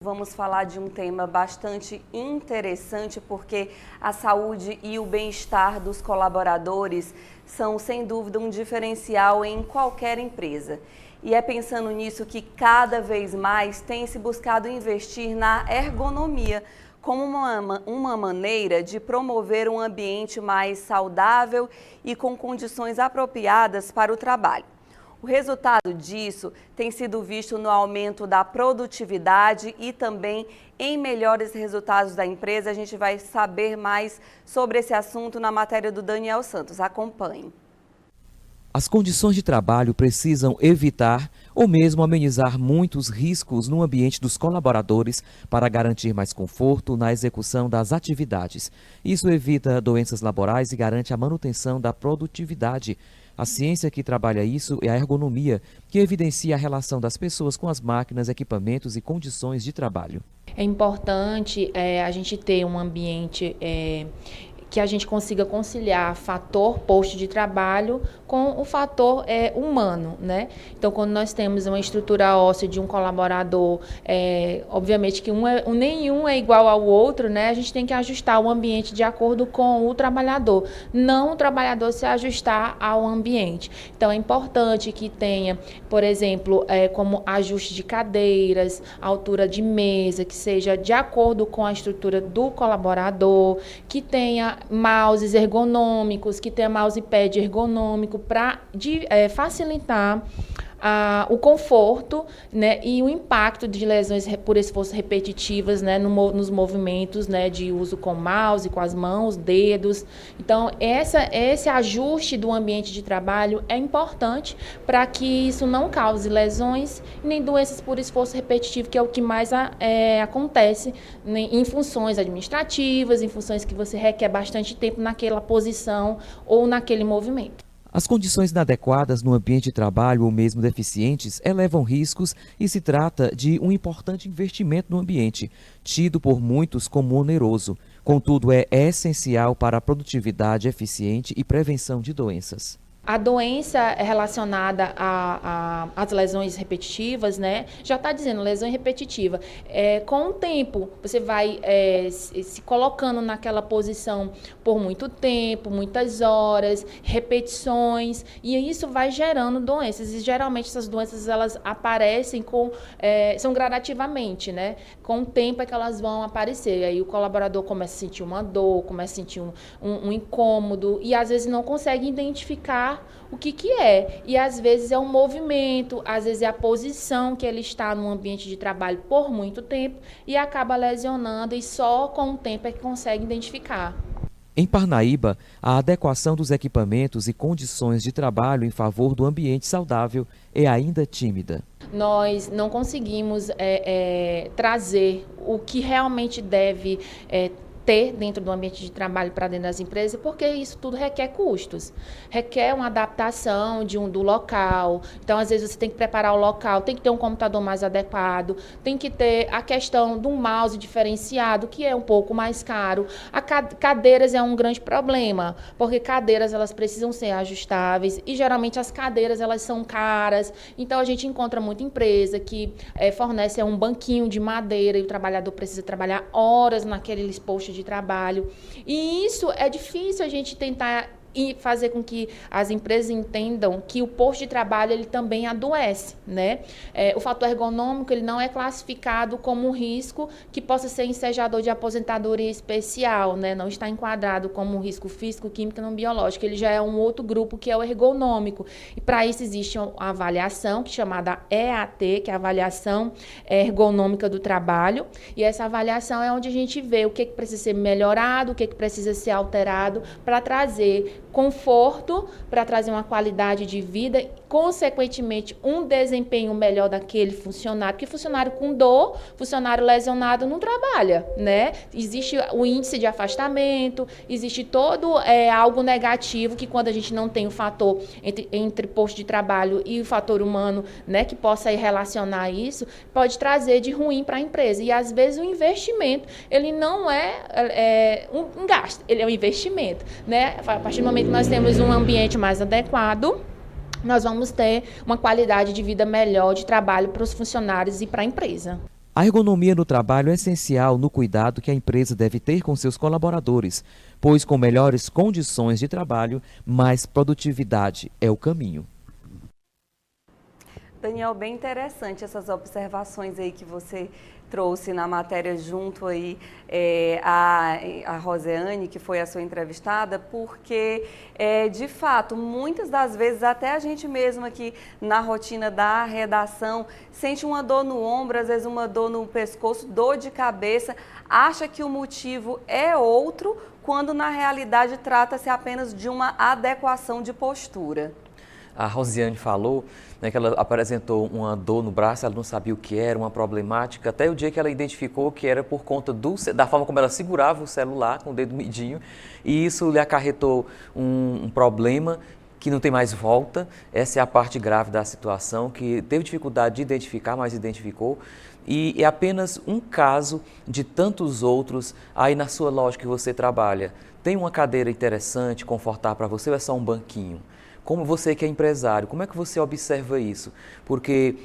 Vamos falar de um tema bastante interessante porque a saúde e o bem-estar dos colaboradores são, sem dúvida, um diferencial em qualquer empresa. E é pensando nisso que cada vez mais tem se buscado investir na ergonomia como uma maneira de promover um ambiente mais saudável e com condições apropriadas para o trabalho. O resultado disso tem sido visto no aumento da produtividade e também em melhores resultados da empresa. A gente vai saber mais sobre esse assunto na matéria do Daniel Santos. Acompanhe. As condições de trabalho precisam evitar ou mesmo amenizar muitos riscos no ambiente dos colaboradores para garantir mais conforto na execução das atividades. Isso evita doenças laborais e garante a manutenção da produtividade. A ciência que trabalha isso é a ergonomia, que evidencia a relação das pessoas com as máquinas, equipamentos e condições de trabalho. É importante a gente ter um ambiente que a gente consiga conciliar fator posto de trabalho com o fator humano, né? Então, quando nós temos uma estrutura óssea de um colaborador, obviamente que nenhum é igual ao outro, né? A gente tem que ajustar o ambiente de acordo com o trabalhador, não o trabalhador se ajustar ao ambiente. Então, é importante que tenha, por exemplo, como ajuste de cadeiras, altura de mesa, que seja de acordo com a estrutura do colaborador, que tenha mouses ergonômicos, que tenha mousepad ergonômico para facilitar o conforto, né, e o impacto de lesões por esforço repetitivas, né, nos movimentos, né, de uso com mouse, com as mãos, dedos. Então, esse ajuste do ambiente de trabalho é importante para que isso não cause lesões nem doenças por esforço repetitivo, que é o que mais acontece, né, em funções administrativas, em funções que você requer bastante tempo naquela posição ou naquele movimento. As condições inadequadas no ambiente de trabalho ou mesmo deficientes elevam riscos e se trata de um importante investimento no ambiente, tido por muitos como oneroso. Contudo, é essencial para a produtividade eficiente e prevenção de doenças. A doença relacionada às lesões repetitivas, né, já está dizendo, lesão repetitiva. Com o tempo, você vai se colocando naquela posição por muito tempo, muitas horas, repetições, e isso vai gerando doenças. E geralmente essas doenças elas aparecem são gradativamente, né? Com o tempo é que elas vão aparecer. Aí o colaborador começa a sentir uma dor, começa a sentir um incômodo, e às vezes não consegue identificar o que é. E às vezes é um movimento, às vezes é a posição que ele está no ambiente de trabalho por muito tempo e acaba lesionando, e só com o tempo é que consegue identificar. Em Parnaíba, a adequação dos equipamentos e condições de trabalho em favor do ambiente saudável é ainda tímida. Nós não conseguimos trazer o que realmente deve ter dentro do ambiente de trabalho para dentro das empresas, porque isso tudo requer custos, requer uma adaptação do local. Então, às vezes, você tem que preparar o local, tem que ter um computador mais adequado, tem que ter a questão de um mouse diferenciado, que é um pouco mais caro. Cadeiras é um grande problema, porque cadeiras elas precisam ser ajustáveis e, geralmente, as cadeiras elas são caras. Então, a gente encontra muita empresa que fornece um banquinho de madeira e o trabalhador precisa trabalhar horas naquele posto de trabalho, e isso é difícil a gente tentar e fazer com que as empresas entendam que o posto de trabalho ele também adoece, né? O fator ergonômico ele não é classificado como um risco que possa ser ensejador de aposentadoria especial, né? Não está enquadrado como um risco físico, químico, não biológico. Ele já é um outro grupo que é o ergonômico. E para isso existe uma avaliação que é chamada EAT, que é a avaliação ergonômica do trabalho. E essa avaliação é onde a gente vê o que precisa ser melhorado, o que precisa ser alterado para trazer conforto, para trazer uma qualidade de vida, consequentemente um desempenho melhor daquele funcionário, porque funcionário com dor, funcionário lesionado não trabalha, né? Existe o índice de afastamento, existe todo algo negativo que quando a gente não tem o fator entre posto de trabalho e o fator humano, né, que possa relacionar isso, pode trazer de ruim para a empresa. E às vezes o investimento, ele não é um gasto, ele é um investimento, né? A partir do momento que nós temos um ambiente mais adequado, nós vamos ter uma qualidade de vida melhor de trabalho para os funcionários e para a empresa. A ergonomia no trabalho é essencial no cuidado que a empresa deve ter com seus colaboradores, pois com melhores condições de trabalho, mais produtividade é o caminho. Daniel, bem interessante essas observações aí que você trouxe na matéria junto aí a Roseane, que foi a sua entrevistada, porque, de fato, muitas das vezes, até a gente mesmo aqui na rotina da redação, sente uma dor no ombro, às vezes uma dor no pescoço, dor de cabeça, acha que o motivo é outro, quando na realidade trata-se apenas de uma adequação de postura. A Rosiane falou, né, que ela apresentou uma dor no braço, ela não sabia o que era, uma problemática, até o dia que ela identificou que era por conta da forma como ela segurava o celular com o dedo midinho, e isso lhe acarretou um problema que não tem mais volta. Essa é a parte grave da situação, que teve dificuldade de identificar, mas identificou, e é apenas um caso de tantos outros aí na sua loja que você trabalha. Tem uma cadeira interessante, confortável para você ou é só um banquinho? Como você que é empresário, como é que você observa isso? Porque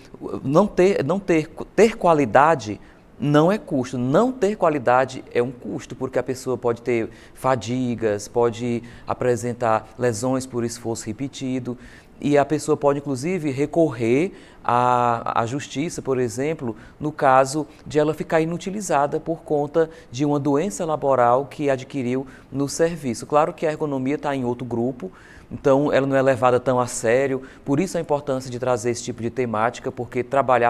ter qualidade não é custo, não ter qualidade é um custo, porque a pessoa pode ter fadigas, pode apresentar lesões por esforço repetido, e a pessoa pode inclusive recorrer à justiça, por exemplo, no caso de ela ficar inutilizada por conta de uma doença laboral que adquiriu no serviço. Claro que a ergonomia está em outro grupo, então ela não é levada tão a sério, por isso a importância de trazer esse tipo de temática, porque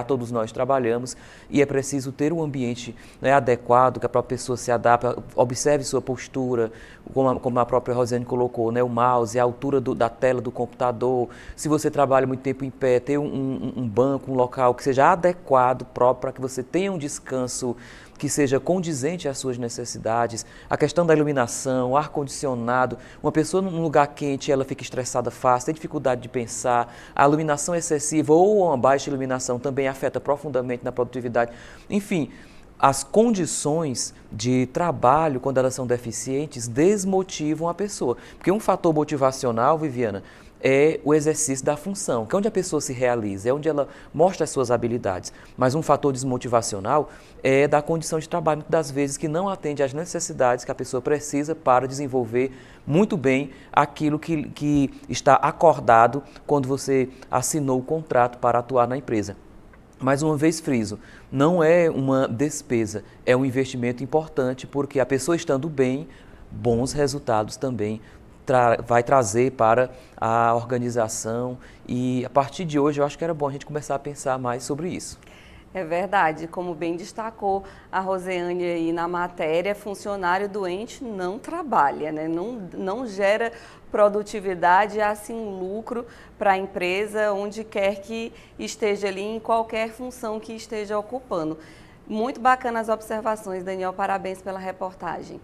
todos nós trabalhamos, e é preciso ter um ambiente, né, adequado, que a própria pessoa se adapte, observe sua postura, como a própria Rosiane colocou, né, o mouse, a altura da tela do computador. Se você trabalha muito tempo em pé, ter um banco, um local que seja adequado, próprio, para que você tenha um descanso que seja condizente às suas necessidades. A questão da iluminação, o ar-condicionado, uma pessoa num lugar quente, ela fica estressada fácil, tem dificuldade de pensar, a iluminação excessiva ou uma baixa iluminação também afeta profundamente na produtividade. Enfim, as condições de trabalho, quando elas são deficientes, desmotivam a pessoa. Porque um fator motivacional, Viviana, é o exercício da função, que é onde a pessoa se realiza, é onde ela mostra as suas habilidades. Mas um fator desmotivacional é da condição de trabalho, muitas das vezes, que não atende às necessidades que a pessoa precisa para desenvolver muito bem aquilo que está acordado quando você assinou o contrato para atuar na empresa. Mais uma vez friso, não é uma despesa, é um investimento importante, porque a pessoa estando bem, bons resultados também vai trazer para a organização, e a partir de hoje eu acho que era bom a gente começar a pensar mais sobre isso. É verdade, como bem destacou a Roseane aí na matéria, funcionário doente não trabalha, né? Não gera produtividade, assim lucro para a empresa, onde quer que esteja ali, em qualquer função que esteja ocupando. Muito bacana as observações, Daniel, parabéns pela reportagem.